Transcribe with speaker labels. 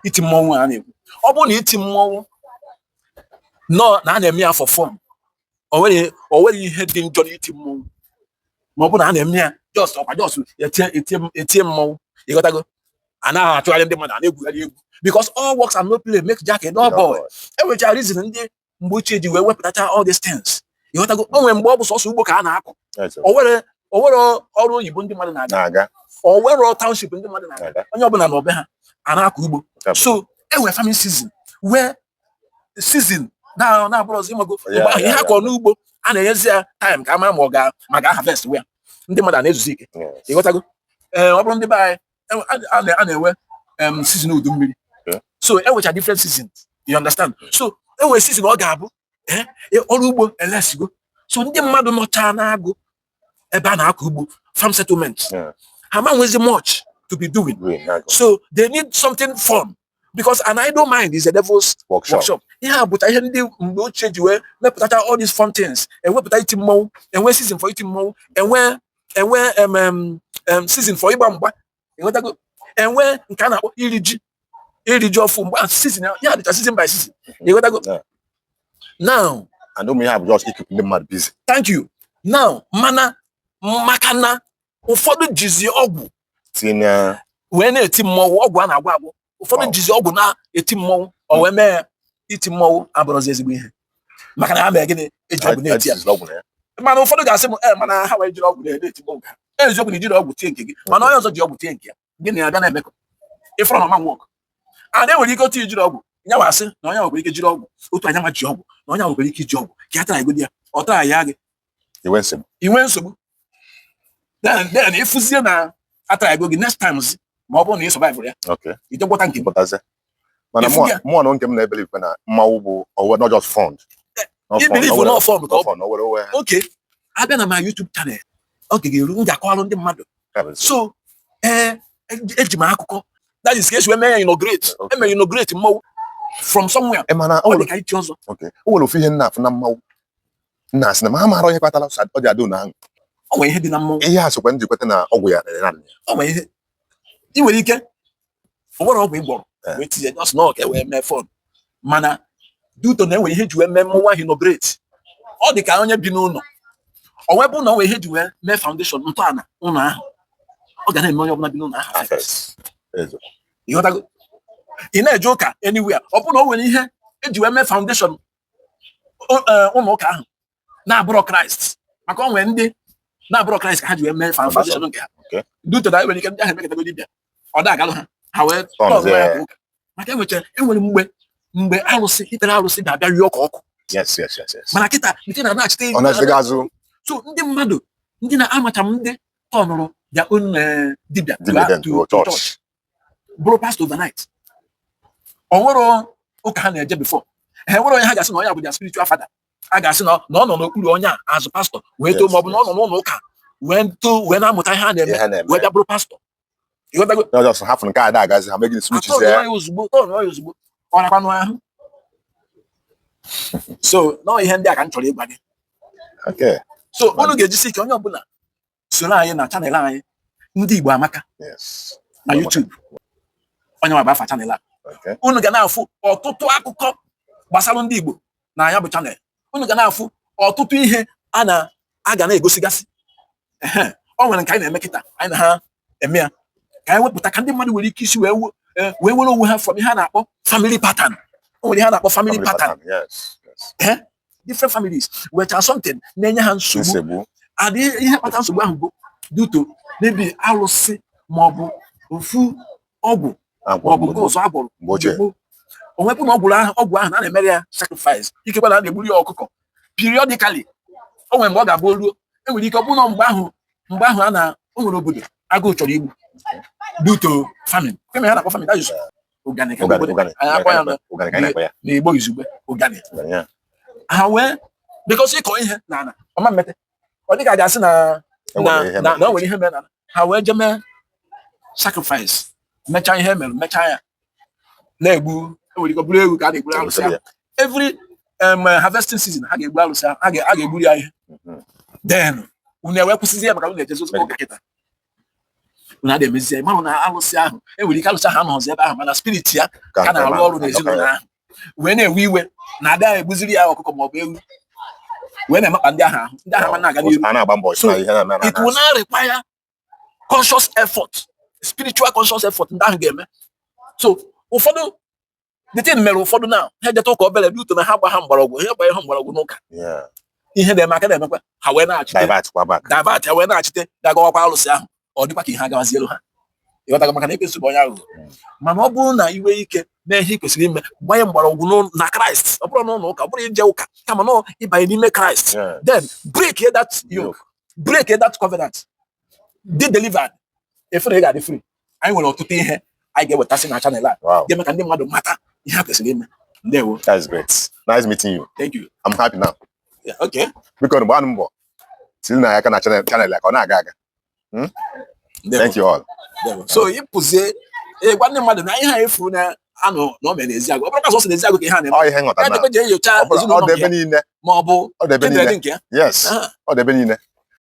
Speaker 1: iti mmọnwụ a na-ekwu. Ọ bụrụ na iti mmọnwụ nọ na a na-eme ya for fun, o nwere ihe dị njọ n'iti mmọnwụ, ma ọ bụ na a na-eme ya just etie mmọnwụ, ịghọtago, a na-achụgharị ndị mmadụ, a na-egwugharị egwu, because all works and no play make Jack a dull boy. Enwechara reason ndị mgbe ochie ji wee wepụtacha all these things, ịghọtago. O nwere mgbe ọ bụ sọsọ ugbo ka a na-akụ, o nwere ọrụ oyibo ndị mmadụ na-aga, o nwere township ndị mmadụ na-aga, onye ọbụla na ọbe ha a na-akụ ugbo. So enwere farming season where season na-abụrụ ọzọ ịmago ihe a kọrọ n'ugbo a na-enyezi ya time ka ama ma ọ ga harvest wea ndị mmadụ na-ezuzi ike, ịghọtago. Ọ bụrụ ndị be anyị a na-enwe season udu mmiri, so enwecha different seasons, you understand. So enwere season ọ ga-abụ ọrụ ugbo elesigo, so ndị mmadụ nọcha na-agụ ebe a na-akọ ugbo, farm settlements, ha ma nwezi much to be doing, so they need something fun, because an idle mind is a devil's workshop. Ihe a bụcha ihe ndị mgbe ochie ji wee mepụtacha all these fun things, ewepụta iti mmọnwụ, enwe season for iti mmọnwụ, enwe season for ịgba mgba, ịghọtago, enwe nke a na-akpọ iri ji ọfụ mgbe season ya dịcha season by season, ịghọtago. Now,
Speaker 2: and don't have just keep the mad busy.
Speaker 1: Thank you. Now, maka na ụfọdụ jizi ọgwụ wee na-eti mmọnwụ, ọgwụ a na-agwa agwụ, ụfọdụ jizi ọgwụ na-eti mmọnwụ, o wee mee iti mmọnwụ abụrụzi ezigbo ihe, maka na ha mee gịnị, eji ọgwụ na-eti ya. Mana ụfọdụ ga-asị m mana ha wee jiri ọgwụ na-eti mmọnwụ, eziokwu na ijiri ọgwụ tie nke gị, mana onye ọzọ ji ọgwụ tie nke ya, gịnị na-abịa na-emekọ ịfụrụ na ọma nwọk. A na-enwere ike otu ijiri ọgwụ, nya wasị na onye nwere ike jiri ọgwụ, otu anya ma ji ọgwụ na onye nwere ike iji ọgwụ ka ya tara egodi ya, ọ tara ya gị, inwe nsogbu. Then ịfụzie na atara ego gị next times, ma ọ bụrụ na ị survive ya, ije gwọta nke
Speaker 2: mana mụ na nke m na-ebeli ikpe na mmanwụ bụ not just fund.
Speaker 1: Ibelieve not fund ka ọ bụ. Okay, abịa na my YouTube channel, oge ga-eru m ga-akọwalụ ndị mmadụ. So eji m akụkọ, that is case wee mee ya inaugurate, emere inaugurate mmanwụ from somewhere. Ọ dị ka iti ọzọ.
Speaker 2: O nwere ofu ihe nna afụ na mmanwụ, nna asị na ma ha mara onye kpatara ọ dị adị ụnụ ahụ.
Speaker 1: O nwere ihe dị na mmanwụ,
Speaker 2: ihe a sokwa ndị kweta na ọgwụ ya.
Speaker 1: O nwere ihe ị nwere ike, o nwere ọgwụ ịgbọrọ wee tinye just na ọka wee mee fọn, mana duto na enwere ihe ji wee mee mmọnwụ ahụ inaugurate. Ọ dị ka onye bi n'ụlọ, o wee bụ na o nwere ihe ji wee mee foundation ntọala ụlọ ahụ, ọ ga na-eme onye ọbụla bi n'ụlọ ahụ. Ịghọtago, ị na-eje ụka anywhere, ọ bụ na o nwere ihe eji wee mee foundation ụlọ ụka ahụ na-abụrọ Kraịst, maka o nwere ndị na-abụrọ Kraịst ka ha ji wee mee foundation nke ha. Duto na enwere ike ndị ahụ emekọtago dibịa, ọ da-agalụ ha wee tọọ ya ụka, maka enwere mgbe arụsị ikpere arụsị ga-abịa rie ọkụ. Mana kịta nke na-achịta
Speaker 2: azụ.
Speaker 1: So ndị mmadụ ndị na-amacha m ndị tọnụrụ their own dibịa to church bụrụ pastor overnight. O nwere ụka ha na-eje before, nwere onye ha ga-asị na onye bụ their spiritual father, a ga-asị na ọ nọ n'okpuru onye a azụ pastor wee too, ma ọ bụ na ọ nọ n'ụlọ ụka wee na-amụta ihe a na-eme wee bịa bụrụ pastor.
Speaker 2: Hapụ nke a na-agazi ha megide switches
Speaker 1: ozugbo ọ nakwanụ ahụ. So nọ ihe ndị a ka m chọrọ ịgwa gị. So unu ga-ejisi ike onye ọbụla soro anyị na chanel anyị Ndị Igbo Amaka na YouTube, onye nwa bụ afa chanel a. Unu ga na-afụ ọtụtụ akụkọ gbasara ndị Igbo na ya bụ chanel. Unu ga na-afụ ọtụtụ ihe a ga na-egosigasị. O nwere nke anyị na-eme kịta, anyị na ha eme ya ka anyị wepụta ka ndị mmadụ nwere ike isi wee were onwe ha from ihe a na-akpọ family pattern. O nwere ihe a na-akpọ family pattern. Different families weta something na-enye ha nsogbu. Adị ihe kpata nsogbu ahụ bụ duto maybe arụsị ma ọ bụ ofu ọgwụ ma ọ bụ nke ọzọ agbụrụ. O nwepụ na ọgwụ ahụ na-emere ya sacrifice, ikekwe na a na-egburu ya ọkụkọ periodically. O nwere mgbe ọ ga-abụ ruo, enwere ike ọ bụ na mgbe ahụ o nwere obodo agụụ chọrọ igbu duto famine. Keme ha na-akpọ famine, that is organic. Na Igbo izugbe organic. Ha wee because ịkọ ihe na ọma mmete, ọ dị ka a ga-asị na o nwere ihe mere na ha wee je mee sacrifice, mechaa ihe mere, mechaa ya na-egbu. Enwere ike ọ bụrụ ewu ka a na-egburu arụsị ya. Every harvesting season ha ga-egbu arụsị ya, a ga-egburu ya ihe. Then unu ewe kwụsịzi ya maka unu na-ejezo ụka kịta. na ademezi ya mara na alụsị ahụ enwere ike alụsị ahụ anọzi ebe ahụ mana spirit ya ka na-arụ ọrụ n'ezinụlọ ahụ wee na-ewe iwe na ada egbuziri ya ọkụkọ maọbụ ewu wee na-emakpa ndị ahụ ma na-aga n'ihu. So it will not require conscious effort, spiritual conscious effort ndị ahụ ga-eme. So ụfọdụ the thing mere ụfọdụ na ha jeta ụka obere dị uto na ha gba ha mgbọrọgwụ ihe gbanye ha mgbọrọgwụ n'ụka ihe na-eme aka na-emekwa ha wee na-achite divert ha wee na-achite gagawakwa alụsị ahụ ọ dịkwa ka ihe agawazielu ha ịghọtaga maka na ekwensu bụ onye aghụghọ. Mana ọ bụrụ na iwe ike mee ihe ị kwesịrị ime gbanye mgbọrọgwụ na Kraịst, ọ bụrụ n'ụlọ ụka, ọ bụrụ ije ụka kama na ịbanye n'ime Kraịst, then break that yoke, break that covenant, dị delivered, efere ị ga-adị free. Anyị nwere ọtụtụ ihe anyị ga-ewetasị na chanel a ga-eme ka ndị mmadụ mata ihe ha kwesịrị ime. Ndewo.
Speaker 2: That's great. Nice meeting you.
Speaker 1: Thank you.
Speaker 2: I'm happy now.
Speaker 1: Yeah, okay.
Speaker 2: Because gbaa mbọ tili na ya ka na channel ya ka ọ na-aga aga. Thank you all.
Speaker 1: So ịpụzie gwa ndị mmadụ na ihe ha efu na anọ na o mere n'ezi agụ, ọ bụrụ ka sọsọ n'ezi agụ ka ihe a na-eme.
Speaker 2: Ọ ihe nghọta na
Speaker 1: je enyocha ezinụlọ nke ya ma ọ bụ
Speaker 2: ọ dị ebe niile. Yes. Ọ dị ebe niile.